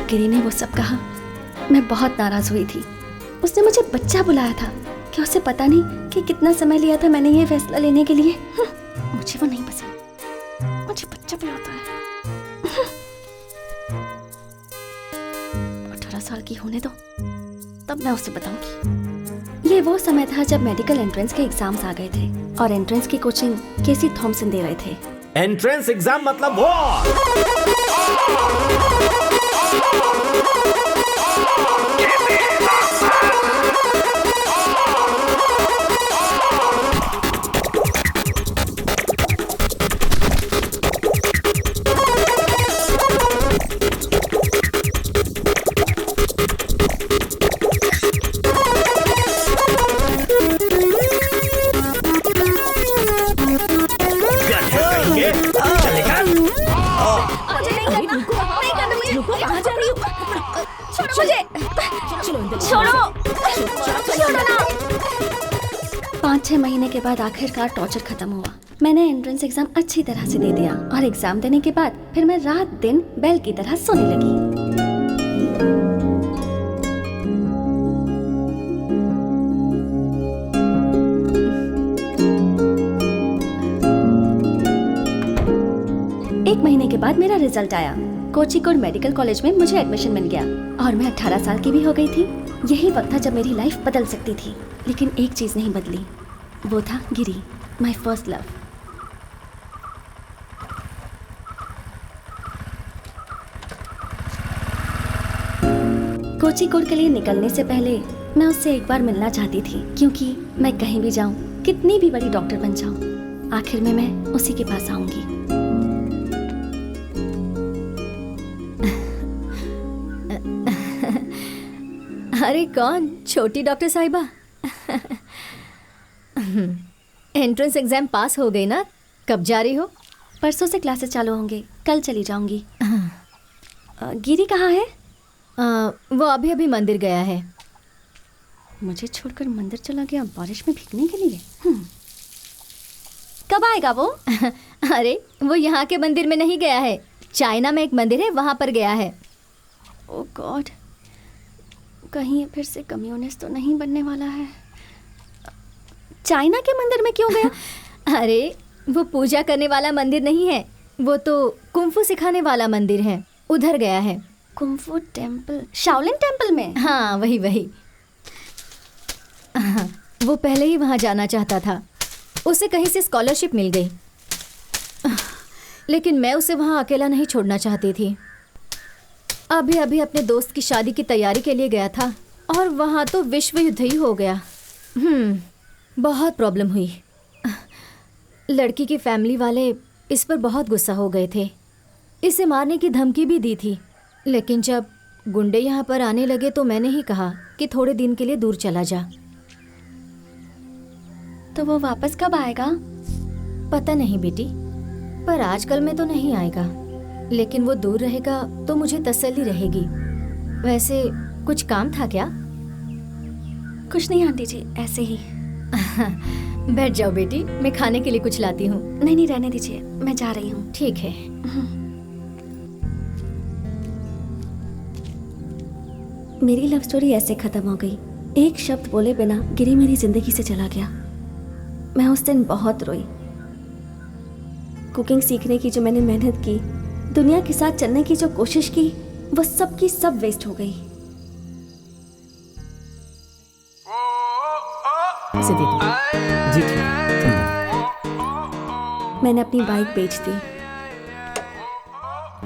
जब गिरी ने वो सब कहा मैं बहुत नाराज हुई थी। उसने मुझे बच्चा बुलाया था। क्या उसे पता नहीं कि कितना समय लिया था मैंने ये फैसला लेने के लिए? मुझे वो नहीं पसंद, मुझे बच्चा बुलाता है। 18 साल की होने दो, तब मैं उसे बताऊंगी। ये वो समय था जब मेडिकल एंट्रेंस के एग्जाम्स आ गए थे और एंट्रेंस की कोचिंग केसी थॉमसन दे रहे थे। एंट्रेंस एग्जाम मतलब वो। छोड़ो ना। 5-6 महीने के बाद आखिरकार टॉर्चर खत्म हुआ। मैंने एंट्रेंस एग्जाम अच्छी तरह से दे दिया और एग्जाम देने के बाद फिर मैं रात दिन बैल की तरह सोने लगी। एक महीने के बाद मेरा रिजल्ट आया। कोझिकोड मेडिकल कॉलेज में मुझे एडमिशन मिल गया और मैं 18 साल की भी हो गई थी। यही वक्त था जब मेरी लाइफ बदल सकती थी, लेकिन एक चीज नहीं बदली, वो था गिरी, माय फर्स्ट लव। कोझिकोड के लिए निकलने से पहले मैं उससे एक बार मिलना चाहती थी, क्योंकि मैं कहीं भी जाऊं, कितनी भी बड़ी डॉक्टर बन जाऊं, आखिर में मैं उसी के पास आऊंगी। अरे कौन? छोटी डॉक्टर साहिबा। एंट्रेंस एग्जाम पास हो गई ना? कब जा रही हो? परसों से क्लासेस चालू होंगे, कल चली जाऊंगी। गिरी कहाँ है? वो अभी अभी मंदिर गया है। मुझे छोड़कर मंदिर चला गया बारिश में भीगने के लिए। कब आएगा वो? अरे वो यहाँ के मंदिर में नहीं गया है, चाइना में एक मंदिर है वहाँ पर गया है। ओह गॉड, कहीं फिर से कम्युनिस्ट तो नहीं बनने वाला है। चाइना के मंदिर में क्यों गया? अरे वो पूजा करने वाला मंदिर नहीं है, वो तो कुंफू सिखाने वाला मंदिर है, उधर गया है। Kung fu temple? शाओलिन टेम्पल में? हाँ वही वही। वो पहले ही वहाँ जाना चाहता था, उसे कहीं से स्कॉलरशिप मिल गई, लेकिन मैं उसे वहाँ अकेला नहीं छोड़ना चाहती थी। अभी अभी अपने दोस्त की शादी की तैयारी के लिए गया था और वहाँ तो विश्व युद्ध ही हो गया। बहुत प्रॉब्लम हुई। लड़की की फैमिली वाले इस पर बहुत गुस्सा हो गए थे, इसे मारने की धमकी भी दी थी, लेकिन जब गुंडे यहाँ पर आने लगे तो मैंने ही कहा कि थोड़े दिन के लिए दूर चला जा। तो वो वापस कब आएगा? पता नहीं बेटी, पर आजकल में तो नहीं आएगा, लेकिन वो दूर रहेगा तो मुझे तसल्ली रहेगी। वैसे कुछ काम था क्या? कुछ नहीं आंटी जी, ऐसे ही। बैठ जाओ बेटी, मैं खाने के लिए कुछ लाती हूँ। नहीं नहीं, रहने दीजिए, मैं जा रही हूँ। ठीक है। मेरी लव स्टोरी ऐसे खत्म हो गई। एक शब्द बोले बिना गिरी मेरी जिंदगी से चला गया। मैं उस दिन बहुत रोई। कुकिंग सीखने की जो मैंने मेहनत की, दुनिया के साथ चलने की जो कोशिश की, वो सब की सब वेस्ट हो गई। जी मैंने अपनी बाइक बेच दी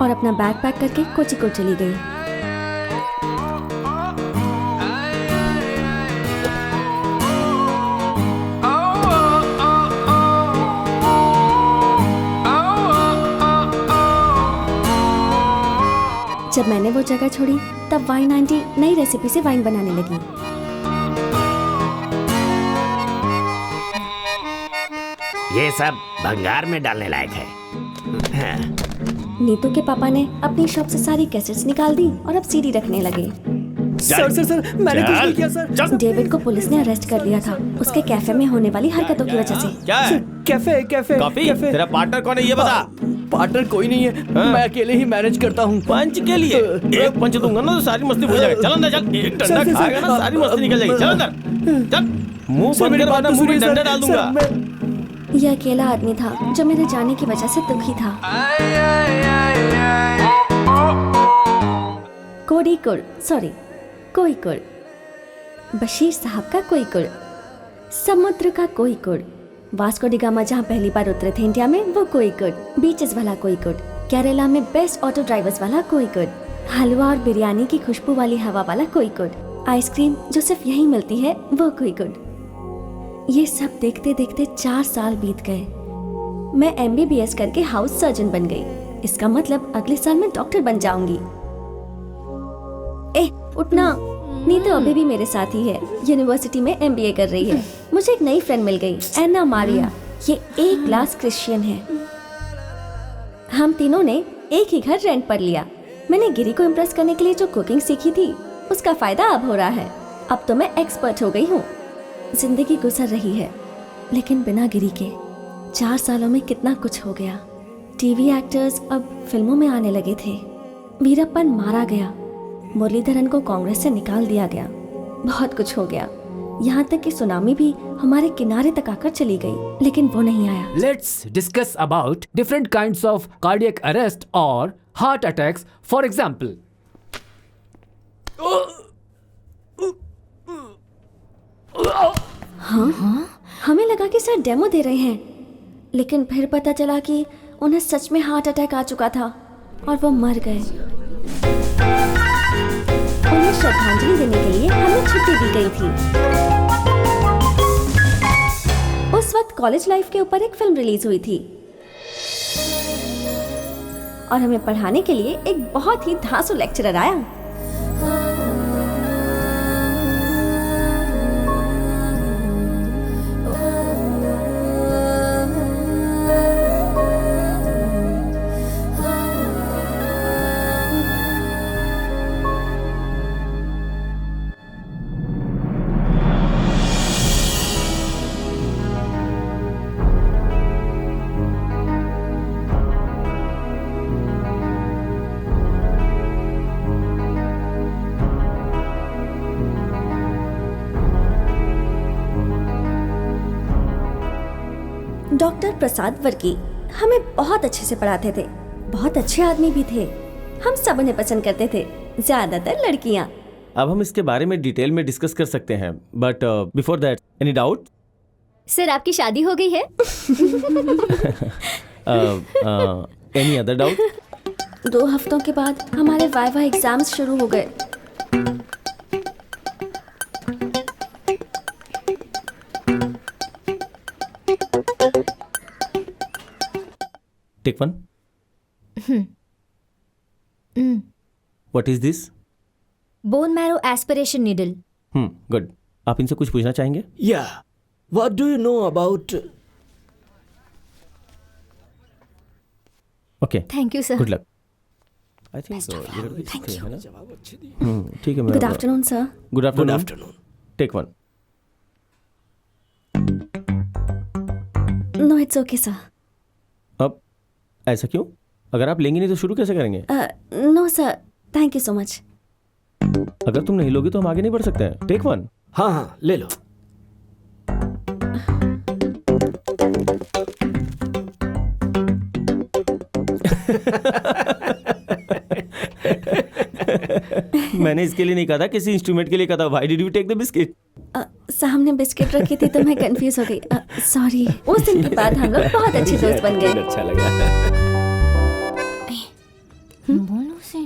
और अपना बैग पैक करके कोझिकोड चली गई। जब मैंने वो जगह छोड़ी तब वाइन आंटी नई रेसिपी से वाइन बनाने लगी। ये सब भंगार में डालने लायक है। नीतू के पापा ने अपनी शॉप से सारी कैसेट्स निकाल दी और अब सीडी रखने लगे। सर मैंने कुछ नहीं किया सर। डेविड को पुलिस ने अरेस्ट कर लिया था उसके कैफे में होने वाली हरकतों की वजह से। क्या है? Cafe cafe coffee? कैफे। तेरा पार्टनर कौन है ये बता। पार्टनर कोई नहीं है, मैं अकेले ही मैनेज करता हूँ। पंच के लिए एक पंच दूंगा ना तो सारी मस्ती भूल जाएगा। चल अंदर चल, एक डंडा सर, खाएगा ना सारी मस्ती निकल जाएगी। चल अंदर चल, मुंह सर, बंद मेरी कर बात वरना तो मुंह में सुनिए, डंडा सर। डाल सर, दूंगा। मैं- यह अकेला आदमी था जो मेरे जाने की वजह से दुखी था। कोड़ी कुड़, सॉरी कोई कुड़, बशीर साहब का कोई कुड़, समुद्र का कोई कुड़, वास्को डी गामा जहाँ पहली बार उतरे थे इंडिया में वो कोई कुड़, बीचेस वाला कोई कुड़, केरला में बेस्ट ऑटो ड्राइवर्स वाला कोई कुड़, हलवा और बिरयानी की खुशबू वाली हवा वाला कोई कुड़, आइसक्रीम जो सिर्फ यहीं मिलती है वो कोई कुड़। ये सब देखते देखते 4 साल बीत गए। मैं MBBS करके हाउस सर्जन बन गई। इसका मतलब अगले साल मैं डॉक्टर बन जाऊंगी। उठना, नीतू अभी भी मेरे साथ ही है, यूनिवर्सिटी में MBA कर रही है। मुझे एक नई फ्रेंड मिल गई, एना मारिया। ये A क्लास क्रिश्चियन है। हम तीनों ने एक ही घर रेंट पर लिया। मैंने गिरी को इम्प्रेस करने के लिए जो कुकिंग सीखी थी उसका फायदा अब हो रहा है। अब तो मैं एक्सपर्ट हो गई हूँ। जिंदगी गुजर रही है लेकिन बिना गिरी के। 4 सालों में कितना कुछ हो गया। टीवी एक्टर्स अब फिल्मों में आने लगे थे। वीरप्पन मारा गया, मुरलीधरन को कांग्रेस से निकाल दिया गया। बहुत कुछ हो गया, यहाँ तक कि सुनामी भी हमारे किनारे तक आकर चली गई, लेकिन वो नहीं आया। Let's discuss about different kinds of cardiac arrest or heart attacks. For example, हमें लगा कि सर डेमो दे रहे हैं, लेकिन फिर पता चला कि उन्हें सच में हार्ट अटैक आ चुका था और वो मर गए। उन्हें श्रद्धांजलि देने के लिए हमें छुट्टी दी गई थी। उस वक्त कॉलेज लाइफ के ऊपर एक फिल्म रिलीज हुई थी और हमें पढ़ाने के लिए एक बहुत ही धांसू लेक्चरर आया। डॉक्टर प्रसाद वर्की हमें बहुत अच्छे से पढ़ाते थे। बहुत अच्छे आदमी भी थे। हम सब उन्हें पसंद करते थे, ज्यादातर लड़कियां। अब हम इसके बारे में डिटेल में डिस्कस कर सकते हैं, but before that any doubt? Sir आपकी शादी हो गई है? Any other doubt? 2 हफ्तों के बाद हमारे वाइवा एग्जाम्स शुरू हो गए। Take one. What is this? Bone marrow aspiration needle. Good. आप इनसे कुछ पूछना चाहेंगे? Yeah. What do you know about? Okay, thank you sir. Good luck. I think है ना? ठीक है। Good afternoon sir. Good Good afternoon. afternoon. Take one. No it's okay sir. अब ऐसा क्यों? अगर आप लेंगे नहीं तो शुरू कैसे करेंगे? No sir, thank you so much. अगर तुम नहीं लोगे तो हम आगे नहीं बढ़ सकते हैं। Take one. हाँ हाँ, ले लो। मैंने इसके लिए नहीं कहा था, किसी इंस्ट्रूमेंट के लिए कहा था। Why did you take the biscuit? सामने बिस्किट रखी थी तो मैं कंफ्यूज हो गई। सॉरी। उस दिन के बाद हम लोग बहुत अच्छे दोस्त बन गए। अच्छा लगा। बोलो से।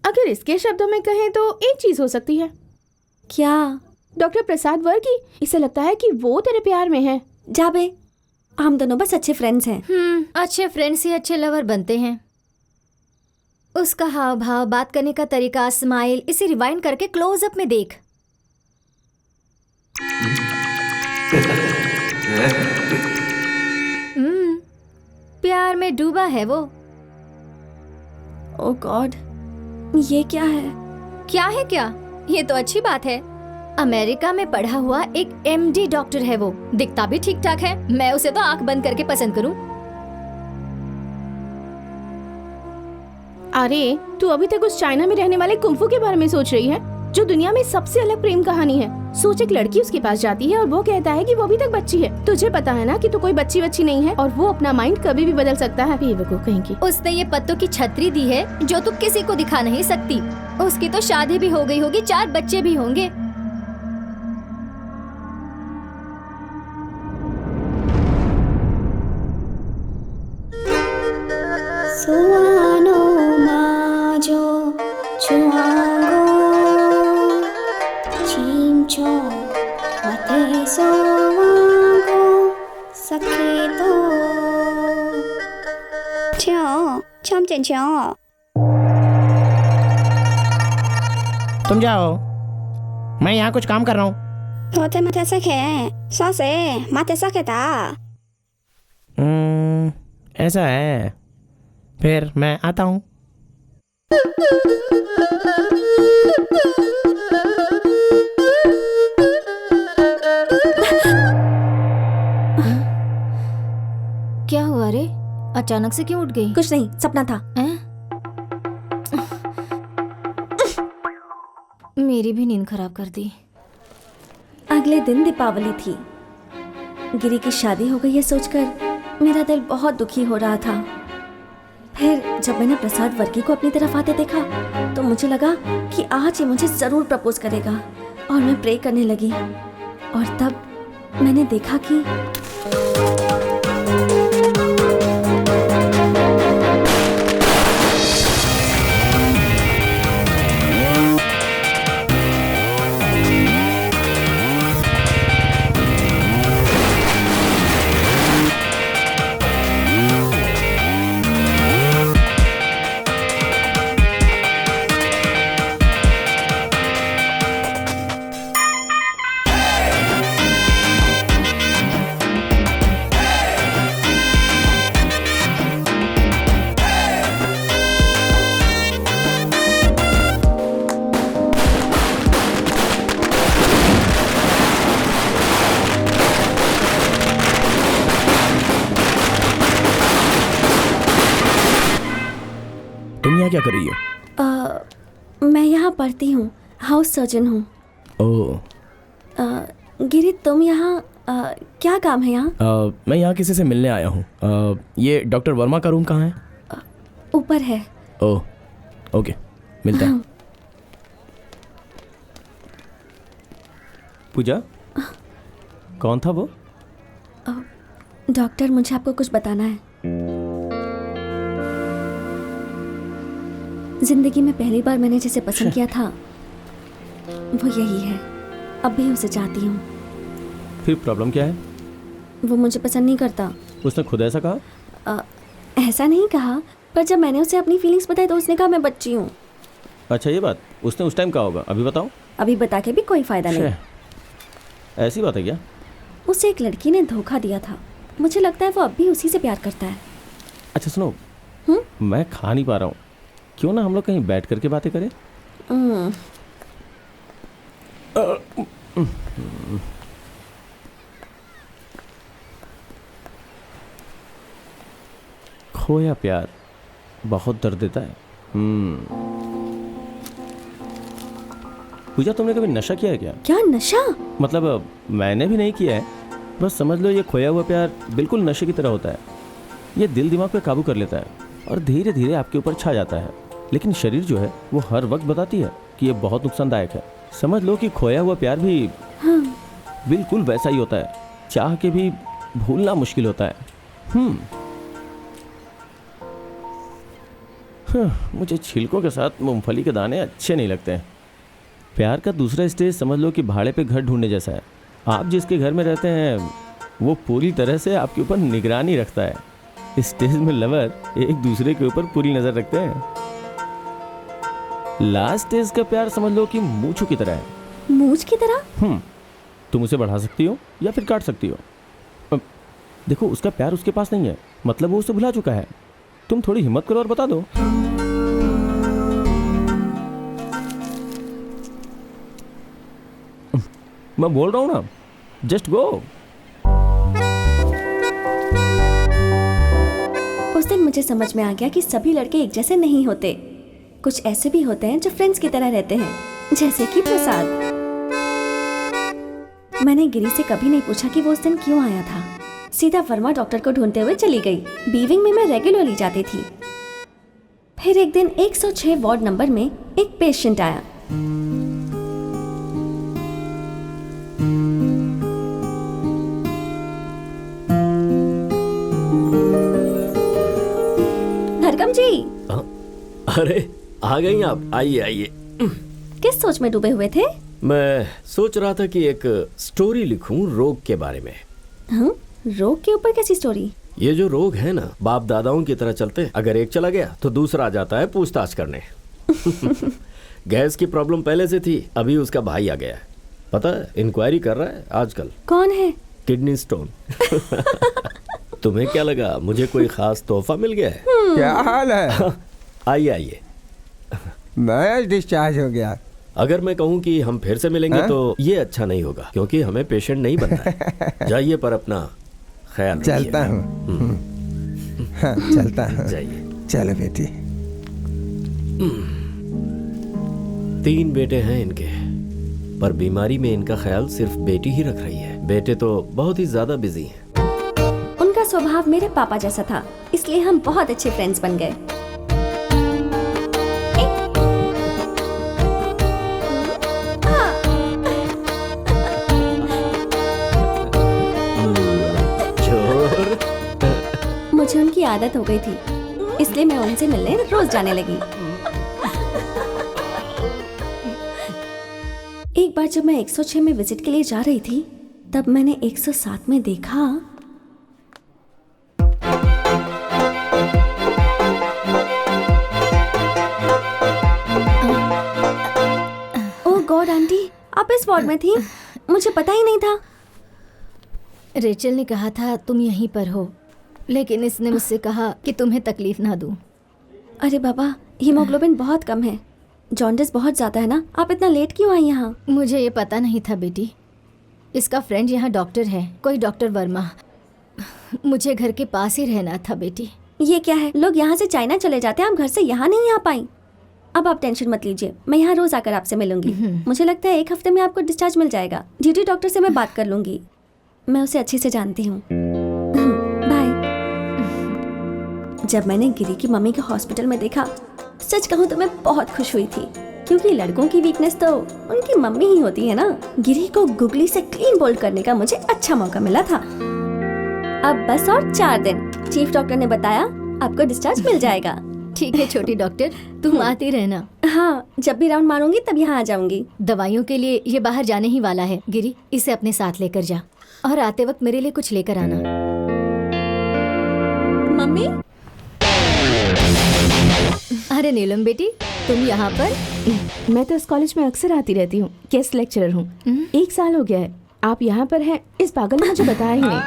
अगर इसके शब्दों में कहें तो एक चीज हो सकती है। क्या? डॉक्टर प्रसाद वर्की, इसे लगता है कि वो तेरे प्यार में है। जाबे, हम दोनों बस अच्छे फ्रेंड्स हैं। अच्छे फ्रेंड्स ही अच्छे लवर बनते हैं। उसका हाव भाव, बात करने का तरीका, स्माइल, इसे रिवाइंड करके क्लोज अप में देख। हम्म, प्यार में डूबा है वो। ओह गॉड, ये क्या है? क्या है क्या? ये तो अच्छी बात है। अमेरिका में पढ़ा हुआ एक MD डॉक्टर है वो। दिखता भी ठीक ठाक है। मैं उसे तो आंख बंद करके पसंद करूं। अरे तू अभी तक उस चाइना में रहने वाले कुंफू के बारे में सोच रही है, जो दुनिया में सबसे अलग प्रेम कहानी है। सोच, एक लड़की उसके पास जाती है और वो कहता है कि वो अभी तक बच्ची है। तुझे पता है ना कि तू कोई बच्ची नहीं है और वो अपना माइंड कभी भी बदल सकता है। बेवकूफ कहीं की। उसने ये पत्तों की छतरी दी है जो तू किसी को दिखा नहीं सकती। उसकी तो शादी भी हो गई होगी, 4 बच्चे भी होंगे। तुम जाओ, मैं यहाँ कुछ काम कर रहा हूँ। ऐसा है, फिर मैं आता हूँ। क्या हुआ रे? अचानक से क्यों उठ गई? कुछ नहीं, सपना था। मेरी भी नींद खराब कर दी। अगले दिन दीपावली थी। गिरी की शादी हो गई है सोचकर मेरा दिल बहुत दुखी हो रहा था। फिर जब मैंने प्रसाद वर्की को अपनी तरफ आते देखा तो मुझे लगा कि आज ये मुझे जरूर प्रपोज करेगा और मैं प्रे करने लगी। और तब मैंने देखा कि तुम यहाँ क्या कर रही हो? मैं यहाँ पढ़ती हूँ, हाउस सर्जन हूँ। ओह। गिरी तुम यहाँ क्या काम है यहाँ? मैं यहाँ किसी से मिलने आया हूँ। ये डॉक्टर वर्मा का रूम कहाँ है? ऊपर है। ओह, ओके, मिलता है। पूजा, कौन था वो? डॉक्टर, मुझे आपको कुछ बताना है। जिंदगी में पहली बार मैंने जिसे पसंद किया था वो यही है। अब भी उसे चाहती हूँ। फिर प्रॉब्लम क्या है? वो मुझे पसंद नहीं करता। उसने खुद ऐसा कहा? ऐसा नहीं कहा, पर जब मैंने उसे अपनी फीलिंग्स बताई तो उसने कहा मैं बच्ची हूँ। अच्छा, ये बात उसने उस टाइम कहा होगा। अभी बताओ। अभी बता के भी कोई फायदा नहीं। ऐसी बात है क्या? उसे एक लड़की ने धोखा दिया था। मुझे लगता है वो अब भी उसी से प्यार करता है। अच्छा सुनो, मैं खा नहीं पा रहा हूँ, क्यों ना हम लोग कहीं बैठ करके बातें करें? खोया प्यार बहुत दर्द देता है। पूजा, तुमने कभी नशा किया है क्या? क्या नशा? मतलब मैंने भी नहीं किया है, बस समझ लो ये खोया हुआ प्यार बिल्कुल नशे की तरह होता है। ये दिल दिमाग पे काबू कर लेता है और धीरे धीरे आपके ऊपर छा जाता है। लेकिन शरीर जो है वो हर वक्त बताती है कि ये बहुत नुकसानदायक है। समझ लो कि खोया हुआ प्यार भी बिल्कुल वैसा ही होता है, चाह के भी भूलना मुश्किल होता है। मुझे छिलकों के साथ मूंगफली के दाने अच्छे नहीं लगते हैं। प्यार का दूसरा स्टेज समझ लो कि भाड़े पे घर ढूंढने जैसा है। आप जिसके घर में रहते हैं वो पूरी तरह से आपके ऊपर निगरानी रखता है। इस स्टेज में लवर एक दूसरे के ऊपर पूरी नजर रखते हैं। लास्ट स्टेज का प्यार समझ लो कि मूंछों की तरह है। मूंछ की तरह? तुम उसे बढ़ा सकती हो या फिर काट सकती हो। देखो, उसका प्यार उसके पास नहीं है, मतलब वो उसे भुला चुका है। तुम थोड़ी हिम्मत करो और बता दो। मैं बोल रहा हूँ ना, जस्ट गो। उस दिन मुझे समझ में आ गया कि सभी लड़के एक जैसे नहीं होते। कुछ ऐसे भी होते हैं जो फ्रेंड्स की तरह रहते हैं, जैसे कि प्रसाद। मैंने गिरी से कभी नहीं पूछा कि वो उस दिन क्यों आया था। सीधा वर्मा डॉक्टर को ढूंढते हुए चली गई। बीविंग में मैं रेगुलरली जाती थी। फिर एक दिन 106 वार्ड नंबर में एक पेशेंट आया। धरकम जी, अरे आ गई आप, आइए आइए। किस सोच में डूबे हुए थे? मैं सोच रहा था कि एक स्टोरी लिखूं रोग के बारे में। हाँ? रोग के ऊपर कैसी स्टोरी? ये जो रोग है ना, बाप दादाओं की तरह चलते, अगर एक चला गया तो दूसरा आ जाता है पूछताछ करने। गैस की प्रॉब्लम पहले से थी, अभी उसका भाई आ गया है। पता है, इंक्वायरी कर रहा है आजकल। कौन है? Kidney stone. तुम्हें क्या लगा मुझे कोई खास तोहफा मिल गया है? क्या हाल है? आइए आइए। मैं डिस्चार्ज हो गया। अगर मैं कहूँ कि हम फिर से मिलेंगे हाँ? तो ये अच्छा नहीं होगा, क्योंकि हमें पेशेंट नहीं बनना है। जाइए, पर अपना ख्याल रखिए। चलता हूँ। हाँ, चलता हूँ। जाइए। चलो बेटी। 3 बेटे हैं इनके, पर बीमारी में इनका ख्याल सिर्फ बेटी ही रख रही है। बेटे तो बहुत ही ज्यादा बिजी हैं। उनका स्वभाव मेरे पापा जैसा था, इसलिए हम बहुत अच्छे फ्रेंड्स बन गए। मुझे उनकी आदत हो गई थी, इसलिए मैं उनसे मिलने रोज जाने लगी। एक बार जब मैं 106 में विजिट के लिए जा रही थी, तब मैंने 107 में देखा ओह गॉड आंटी, आप इस वार्ड में थी? मुझे पता ही नहीं था। रेचल ने कहा था तुम यहीं पर हो, लेकिन इसने मुझसे कहा कि तुम्हें तकलीफ ना दूं। अरे बाबा, हीमोग्लोबिन बहुत कम है, जॉन्डिस बहुत ज़्यादा है ना। आप इतना लेट क्यों आई यहाँ? मुझे ये पता नहीं था बेटी। इसका फ्रेंड यहाँ डॉक्टर है, कोई डॉक्टर वर्मा। मुझे घर के पास ही रहना था बेटी। ये क्या है, लोग यहाँ से चाइना चले जाते हैं, आप घर से यहाँ नहीं आ पाई। अब आप टेंशन मत लीजिए, मैं यहाँ रोज आकर आपसे मिलूंगी। मुझे लगता है 1 हफ्ते में आपको डिस्चार्ज मिल जाएगा। ड्यूटी डॉक्टर से मैं बात कर लूंगी, मैं उसे अच्छे से जानती हूँ। बाय। जब मैंने गिरी की मम्मी को हॉस्पिटल में देखा, सच कहूँ तो मैं बहुत खुश हुई थी, क्योंकि लड़कों की वीकनेस तो उनकी मम्मी ही होती है ना। गिरी को गुगली से क्लीन बोल्ड करने का मुझे अच्छा मौका मिला था। अब बस और 4 दिन। चीफ डॉक्टर ने बताया आपको डिस्चार्ज मिल जाएगा। ठीक है छोटी डॉक्टर, तुम आती रहना। हाँ, जब भी राउंड मारूंगी तब यहाँ आ जाऊंगी। दवाइयों के लिए ये बाहर जाने ही वाला है। गिरी, इसे अपने साथ लेकर जा, और आते वक्त मेरे लिए कुछ लेकर आना। मम्मी। अरे नीलम बेटी, तुम यहाँ पर? मैं तो इस कॉलेज में अक्सर आती रहती हूँ, गेस्ट लेक्चरर हूँ। 1 साल हो गया है। आप यहाँ पर हैं, इस पागल ने मुझे बताया ही नहीं।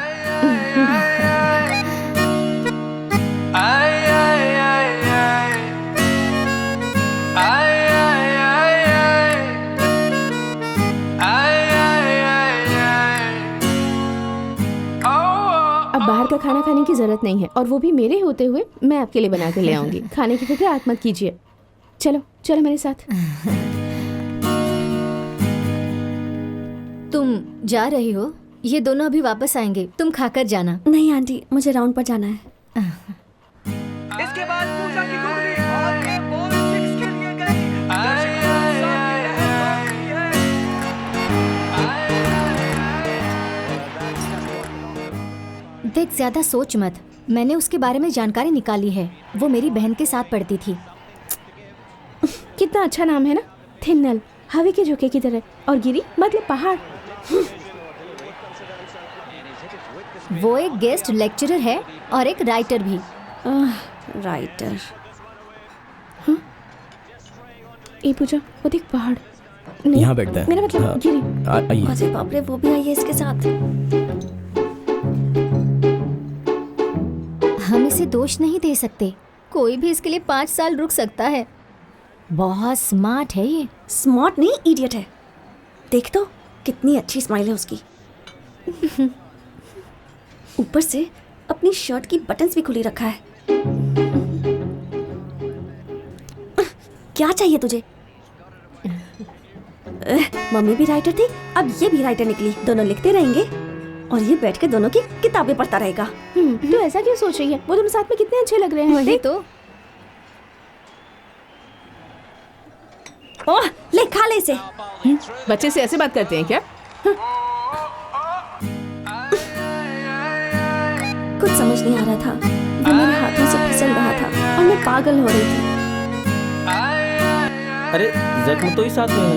अब बाहर का खाना खाने की जरूरत नहीं है, और वो भी मेरे होते हुए मैं आपके लिए बना कर ले आऊंगी। खाने की फिक्र आप मत कीजिए। चलो चलो मेरे साथ। तुम जा रही हो? ये दोनों अभी वापस आएंगे, तुम खाकर जाना। नहीं आंटी, मुझे राउंड पर जाना है। इसके बाद पूजा की गुगली और ये बॉल 6 के लिए गई। देख, ज्यादा सोच मत। मैंने उसके बारे में जानकारी निकाली है। वो मेरी बहन के साथ पढ़ती थी। कितना अच्छा नाम है ना, थिन्नल, हवा के झोंके की तरह, और गिरी मतलब पहाड़। वो एक गेस्ट लेक्चरर है और एक राइटर भी। राइटर। ए पूजा, वो देख पहाड़। नहीं, यहाँ बैठते हैं। मेरा मतलब हाँ। गिरी। आइए। अरे बाप रे, वो भी आई है इसके साथ। हम इसे दोष नहीं दे सकते, कोई भी इसके लिए 5 साल रुक सकता है। बहुत स्मार्ट है ये। स्मार्ट नहीं, इडियट है। देख तो कितनी अच्छी स्माइल है उसकी। ऊपर से अपनी शर्ट की बटन्स भी खुली रखा है। क्या चाहिए तुझे? मम्मी भी राइटर थी, अब ये भी राइटर निकली। दोनों लिखते रहेंगे और ये बैठ के दोनों की किताबें पढ़ता रहेगा। तो ऐसा क्यों सोच रही है? वो दोनों साथ में कितने अच्छे लग रहे हैं। वही देख। तो। ओह, ले खा ले इसे। बच्चे से ऐसे बात करते हैं क्या? कुछ समझ नहीं आ रहा था, वो मेरे हाथों से फिसल रहा था और मैं पागल हो रही थी। अरे जख्म तो ही साथ में है।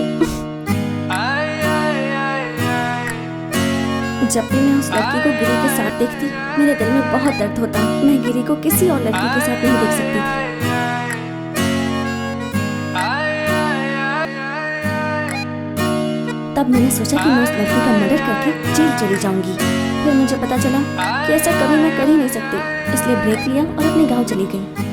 जब भी मैं उस लड़की को गिरी के साथ देखती, मेरे दिल में बहुत दर्द होता। मैं गिरी को किसी और लड़की के साथ नहीं देख सकती थी। तब मैंने सोचा कि मैं उस लड़की का मर्डर करके जेल चली जाऊंगी। फिर मुझे पता चला कि ऐसा कभी मैं कर ही नहीं सकती, इसलिए ब्रेक लिया और अपने गांव चली गई।